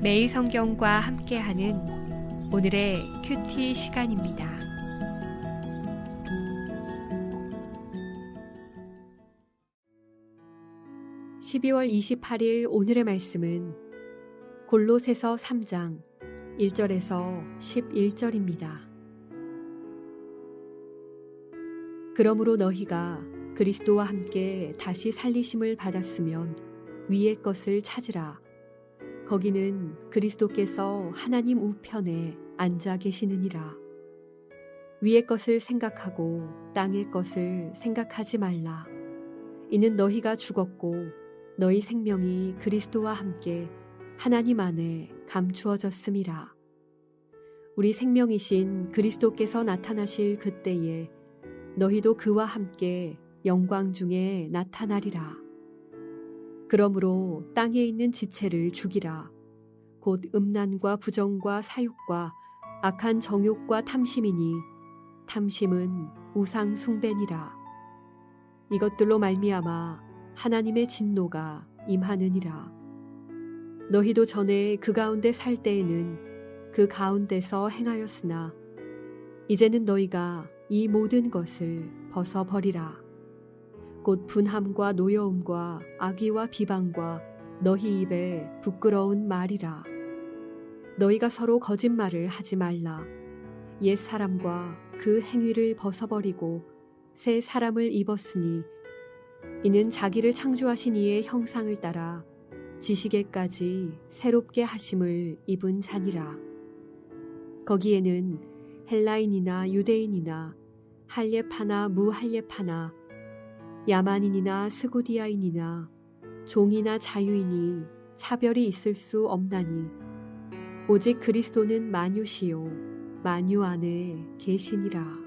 매일 성경과 함께하는 오늘의 큐티 시간입니다. (12월 28일) 오늘의 말씀은 골로새서 3장 1절에서 11절입니다. 그러므로 너희가 그리스도와 함께 다시 살리심을 받았으면 위의 것을 찾으라. 거기는 그리스도께서 하나님 우편에 앉아 계시느니라. 위의 것을 생각하고 땅의 것을 생각하지 말라. 이는 너희가 죽었고 너희 생명이 그리스도와 함께 하나님 안에 감추어졌음이라. 우리 생명이신 그리스도께서 나타나실 그때에 너희도 그와 함께 영광 중에 나타나리라. 그러므로 땅에 있는 지체를 죽이라. 곧 음란과 부정과 사욕과 악한 정욕과 탐심이니 탐심은 우상 숭배니라. 이것들로 말미암아 하나님의 진노가 임하느니라. 너희도 전에 그 가운데 살 때에는 그 가운데서 행하였으나 이제는 너희가 이 모든 것을 벗어버리라. 곧 분함과 노여움과 악의와 비방과 너희 입에 부끄러운 말이라. 너희가 서로 거짓말을 하지 말라. 옛 사람과 그 행위를 벗어버리고 새 사람을 입었으니 이는 자기를 창조하신 이의 형상을 따라 지식에까지 새롭게 하심을 입은 자니라. 거기에는 헬라인이나 유대인이나 할례파나 무할례파나 야만인이나 스구디아인이나 종이나 자유인이 차별이 있을 수 없나니 오직 그리스도는 만유시요 만유 안에 계시니라.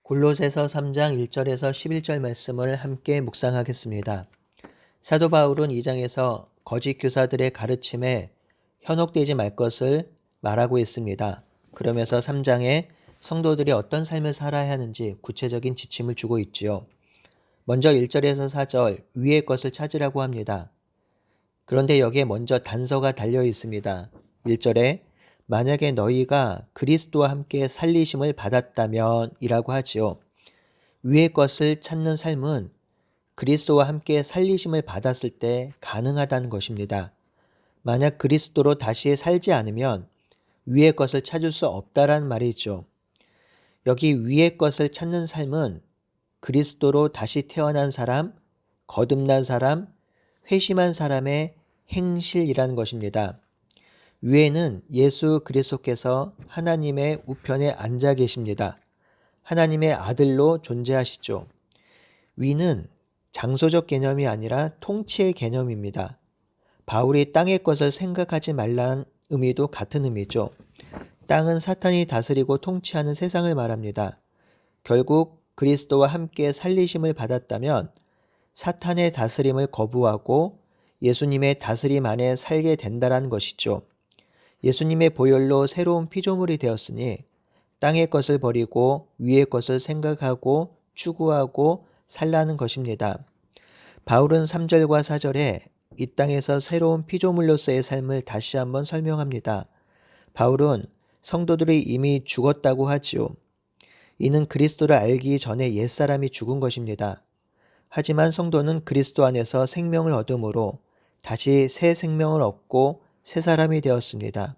골로새서 3장 1절에서 11절 말씀을 함께 묵상하겠습니다. 사도 바울은 2장에서 거짓 교사들의 가르침에 현혹되지 말 것을 말하고 있습니다. 그러면서 3장에 성도들이 어떤 삶을 살아야 하는지 구체적인 지침을 주고 있지요. 먼저 1절에서 4절 위의 것을 찾으라고 합니다. 그런데 여기에 먼저 단서가 달려 있습니다. 1절에 만약에 너희가 그리스도와 함께 살리심을 받았다면 이라고 하지요. 위의 것을 찾는 삶은 그리스도와 함께 살리심을 받았을 때 가능하다는 것입니다. 만약 그리스도로 다시 살지 않으면 위의 것을 찾을 수 없다란 말이죠. 여기 위의 것을 찾는 삶은 그리스도로 다시 태어난 사람, 거듭난 사람, 회심한 사람의 행실이라는 것입니다. 위에는 예수 그리스도께서 하나님의 우편에 앉아 계십니다. 하나님의 아들로 존재하시죠. 위는 장소적 개념이 아니라 통치의 개념입니다. 바울이 땅의 것을 생각하지 말라는 의미도 같은 의미죠. 땅은 사탄이 다스리고 통치하는 세상을 말합니다. 결국 그리스도와 함께 살리심을 받았다면 사탄의 다스림을 거부하고 예수님의 다스림 안에 살게 된다는 것이죠. 예수님의 보혈로 새로운 피조물이 되었으니 땅의 것을 버리고 위의 것을 생각하고 추구하고 살라는 것입니다. 바울은 3절과 4절에 이 땅에서 새로운 피조물로서의 삶을 다시 한번 설명합니다. 바울은 성도들이 이미 죽었다고 하지요. 이는 그리스도를 알기 전에 옛사람이 죽은 것입니다. 하지만 성도는 그리스도 안에서 생명을 얻음으로 다시 새 생명을 얻고 새 사람이 되었습니다.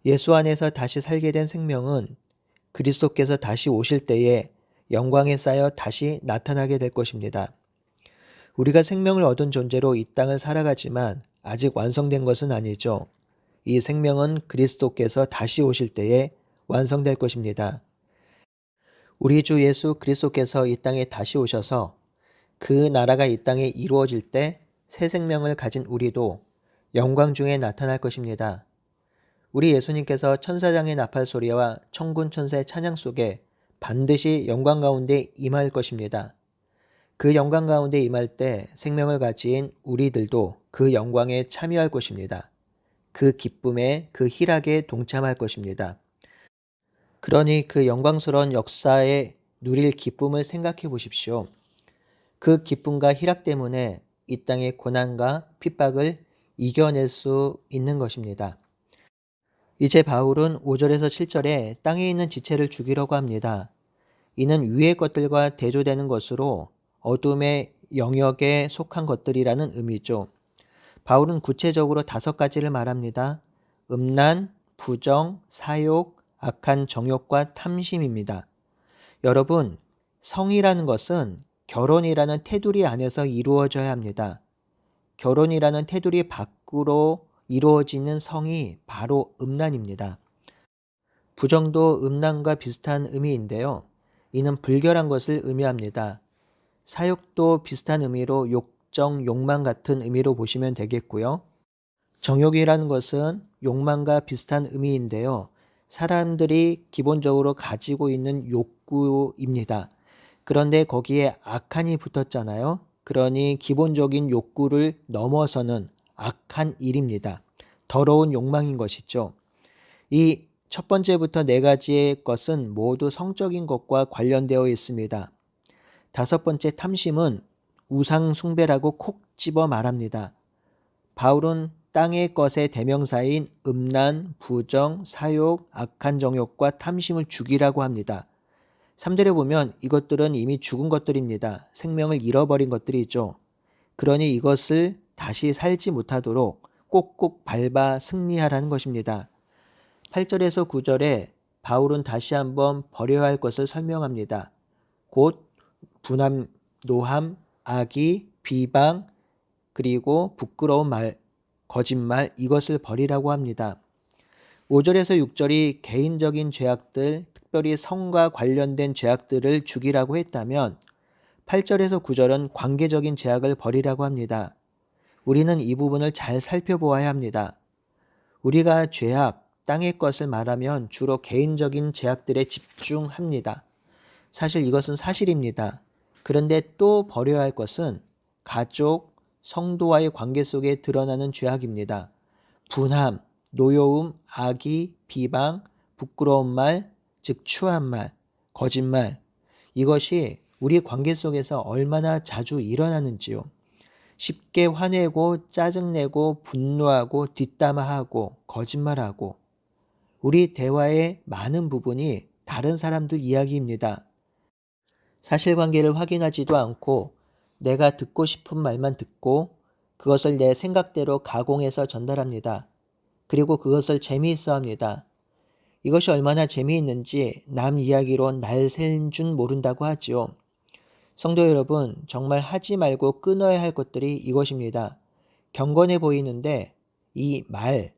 예수 안에서 다시 살게 된 생명은 그리스도께서 다시 오실 때에 영광에 쌓여 다시 나타나게 될 것입니다. 우리가 생명을 얻은 존재로 이 땅을 살아가지만 아직 완성된 것은 아니죠. 이 생명은 그리스도께서 다시 오실 때에 완성될 것입니다. 우리 주 예수 그리스도께서 이 땅에 다시 오셔서 그 나라가 이 땅에 이루어질 때 새 생명을 가진 우리도 영광 중에 나타날 것입니다. 우리 예수님께서 천사장의 나팔 소리와 천군 천사의 찬양 속에 반드시 영광 가운데 임할 것입니다. 그 영광 가운데 임할 때 생명을 가진 우리들도 그 영광에 참여할 것입니다. 그 기쁨에 그 희락에 동참할 것입니다. 그러니 그 영광스러운 역사에 누릴 기쁨을 생각해 보십시오. 그 기쁨과 희락 때문에 이 땅의 고난과 핍박을 이겨낼 수 있는 것입니다. 이제 바울은 5절에서 7절에 땅에 있는 지체를 죽이려고 합니다. 이는 위의 것들과 대조되는 것으로 어둠의 영역에 속한 것들이라는 의미죠. 바울은 구체적으로 5가지를 말합니다. 음란, 부정, 사욕, 악한 정욕과 탐심입니다. 여러분, 성이라는 것은 결혼이라는 테두리 안에서 이루어져야 합니다. 결혼이라는 테두리 밖으로 이루어지는 성이 바로 음란입니다. 부정도 음란과 비슷한 의미인데요. 이는 불결한 것을 의미합니다. 사욕도 비슷한 의미로 욕정, 욕망 같은 의미로 보시면 되겠고요. 정욕이라는 것은 욕망과 비슷한 의미인데요. 사람들이 기본적으로 가지고 있는 욕구입니다. 그런데 거기에 악한이 붙었잖아요. 그러니 기본적인 욕구를 넘어서는 악한 일입니다. 더러운 욕망인 것이죠. 이 첫 번째부터 4가지의 것은 모두 성적인 것과 관련되어 있습니다. 5번째 탐심은 우상 숭배라고 콕 집어 말합니다. 바울은 땅의 것의 대명사인 음란, 부정, 사욕, 악한 정욕과 탐심을 죽이라고 합니다. 3절에 보면 이것들은 이미 죽은 것들입니다. 생명을 잃어버린 것들이죠. 그러니 이것을 다시 살지 못하도록 꼭꼭 밟아 승리하라는 것입니다. 8절에서 9절에 바울은 다시 한번 버려야 할 것을 설명합니다. 곧 분함, 노함, 악의, 비방, 그리고 부끄러운 말, 거짓말 이것을 버리라고 합니다. 5절에서 6절이 개인적인 죄악들, 특별히 성과 관련된 죄악들을 죽이라고 했다면 8절에서 9절은 관계적인 죄악을 버리라고 합니다. 우리는 이 부분을 잘 살펴보아야 합니다. 우리가 죄악, 땅의 것을 말하면 주로 개인적인 죄악들에 집중합니다. 사실 이것은 사실입니다. 그런데 또 버려야 할 것은 가족, 성도와의 관계 속에 드러나는 죄악입니다. 분함, 노여움, 악의, 비방, 부끄러운 말, 즉 추한 말, 거짓말 이것이 우리 관계 속에서 얼마나 자주 일어나는지요. 쉽게 화내고 짜증내고 분노하고 뒷담화하고 거짓말하고 우리 대화의 많은 부분이 다른 사람들 이야기입니다. 사실관계를 확인하지도 않고 내가 듣고 싶은 말만 듣고 그것을 내 생각대로 가공해서 전달합니다. 그리고 그것을 재미있어 합니다. 이것이 얼마나 재미있는지 남 이야기로 날 샌 줄 모른다고 하지요. 성도 여러분, 정말 하지 말고 끊어야 할 것들이 이것입니다. 경건해 보이는데 이 말,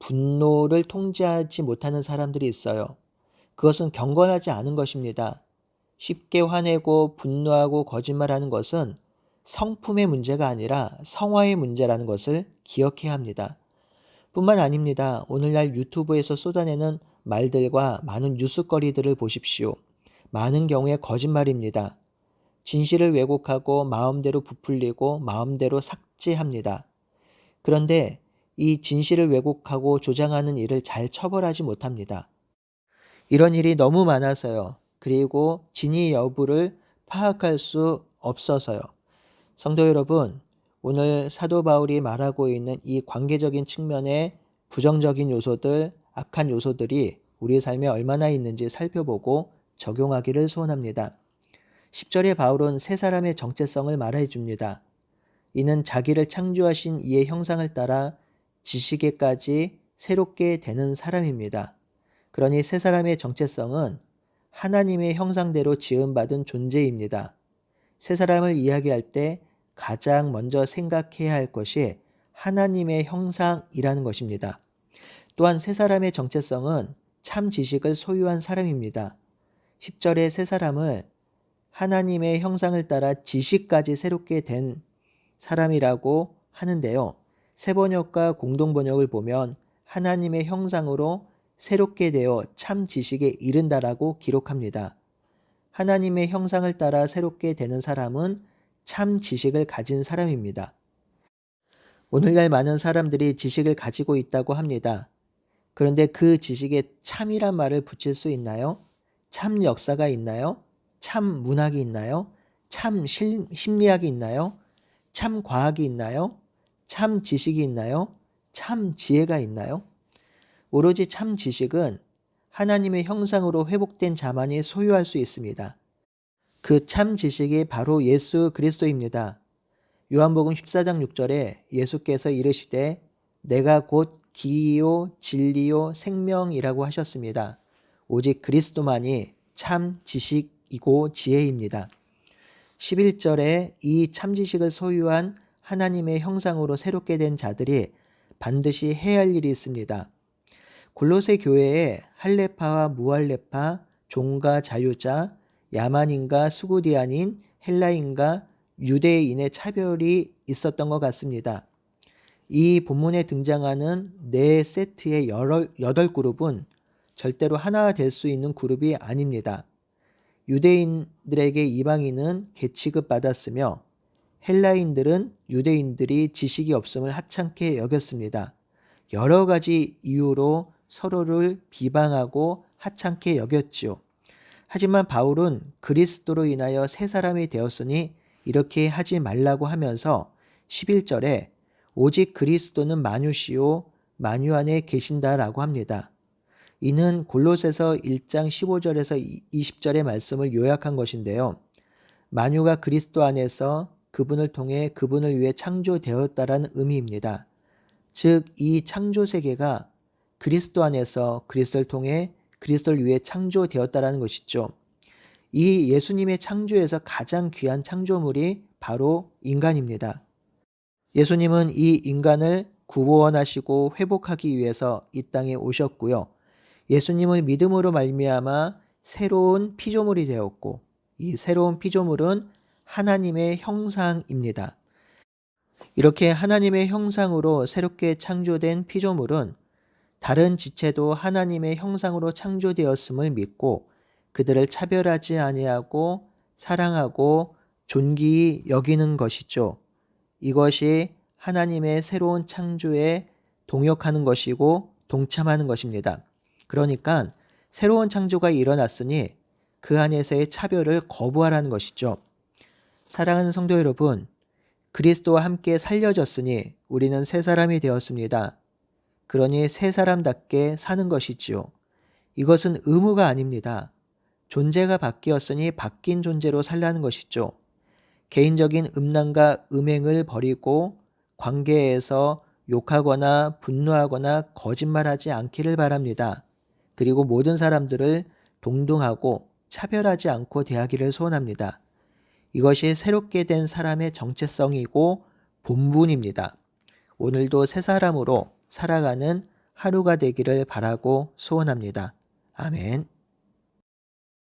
분노를 통제하지 못하는 사람들이 있어요. 그것은 경건하지 않은 것입니다. 쉽게 화내고 분노하고 거짓말하는 것은 성품의 문제가 아니라 성화의 문제라는 것을 기억해야 합니다. 뿐만 아닙니다. 오늘날 유튜브에서 쏟아내는 말들과 많은 뉴스거리들을 보십시오. 많은 경우에 거짓말입니다. 진실을 왜곡하고 마음대로 부풀리고 마음대로 삭제합니다. 그런데 이 진실을 왜곡하고 조장하는 일을 잘 처벌하지 못합니다. 이런 일이 너무 많아서요. 그리고 진위 여부를 파악할 수 없어서요. 성도 여러분, 오늘 사도 바울이 말하고 있는 이 관계적인 측면의 부정적인 요소들, 악한 요소들이 우리 삶에 얼마나 있는지 살펴보고 적용하기를 소원합니다. 10절에 바울은 세 사람의 정체성을 말해 줍니다. 이는 자기를 창조하신 이의 형상을 따라 지식에까지 새롭게 되는 사람입니다. 그러니 세 사람의 정체성은 하나님의 형상대로 지음받은 존재입니다. 세 사람을 이야기할 때 가장 먼저 생각해야 할 것이 하나님의 형상이라는 것입니다. 또한 세 사람의 정체성은 참 지식을 소유한 사람입니다. 10절에 세 사람을 하나님의 형상을 따라 지식까지 새롭게 된 사람이라고 하는데요. 세번역과 공동번역을 보면 하나님의 형상으로 새롭게 되어 참 지식에 이른다라고 기록합니다. 하나님의 형상을 따라 새롭게 되는 사람은 참 지식을 가진 사람입니다. 오늘날 많은 사람들이 지식을 가지고 있다고 합니다. 그런데 그 지식에 참이란 말을 붙일 수 있나요? 참 역사가 있나요? 참 문학이 있나요? 참 심리학이 있나요? 참 과학이 있나요? 참 지식이 있나요? 참 지혜가 있나요? 오로지 참 지식은 하나님의 형상으로 회복된 자만이 소유할 수 있습니다. 그 참 지식이 바로 예수 그리스도입니다. 요한복음 14장 6절에 예수께서 이르시되 내가 곧 길이요 진리요 생명이라고 하셨습니다. 오직 그리스도만이 참 지식이고 지혜입니다. 11절에 이 참 지식을 소유한 하나님의 형상으로 새롭게 된 자들이 반드시 해야 할 일이 있습니다. 골로새 교회에 할례파와 무할례파, 종과 자유자, 야만인과 스구디아인, 헬라인과 유대인의 차별이 있었던 것 같습니다. 이 본문에 등장하는 네 세트의 8그룹은 절대로 하나 될 수 있는 그룹이 아닙니다. 유대인들에게 이방인은 계치급 받았으며 헬라인들은 유대인들이 지식이 없음을 하찮게 여겼습니다. 여러 가지 이유로 서로를 비방하고 하찮게 여겼지요. 하지만 바울은 그리스도로 인하여 새 사람이 되었으니 이렇게 하지 말라고 하면서 11절에 오직 그리스도는 만유시요 만유 안에 계신다라고 합니다. 이는 골로새서 1장 15절에서 20절의 말씀을 요약한 것인데요. 만유가 그리스도 안에서 그분을 통해 그분을 위해 창조되었다라는 의미입니다. 즉, 이 창조 세계가 그리스도 안에서 그리스도를 통해 그리스도를 위해 창조되었다라는 것이죠. 이 예수님의 창조에서 가장 귀한 창조물이 바로 인간입니다. 예수님은 이 인간을 구원하시고 회복하기 위해서 이 땅에 오셨고요. 예수님을 믿음으로 말미암아 새로운 피조물이 되었고 이 새로운 피조물은 하나님의 형상입니다. 이렇게 하나님의 형상으로 새롭게 창조된 피조물은 다른 지체도 하나님의 형상으로 창조되었음을 믿고 그들을 차별하지 아니하고 사랑하고 존귀히 여기는 것이죠. 이것이 하나님의 새로운 창조에 동역하는 것이고 동참하는 것입니다. 그러니까 새로운 창조가 일어났으니 그 안에서의 차별을 거부하라는 것이죠. 사랑하는 성도 여러분, 그리스도와 함께 살려졌으니 우리는 새 사람이 되었습니다. 그러니 새 사람답게 사는 것이지요. 이것은 의무가 아닙니다. 존재가 바뀌었으니 바뀐 존재로 살라는 것이죠. 개인적인 음란과 음행을 버리고 관계에서 욕하거나 분노하거나 거짓말하지 않기를 바랍니다. 그리고 모든 사람들을 동등하고 차별하지 않고 대하기를 소원합니다. 이것이 새롭게 된 사람의 정체성이고 본분입니다. 오늘도 새 사람으로 살아가는 하루가 되기를 바라고 소원합니다. 아멘.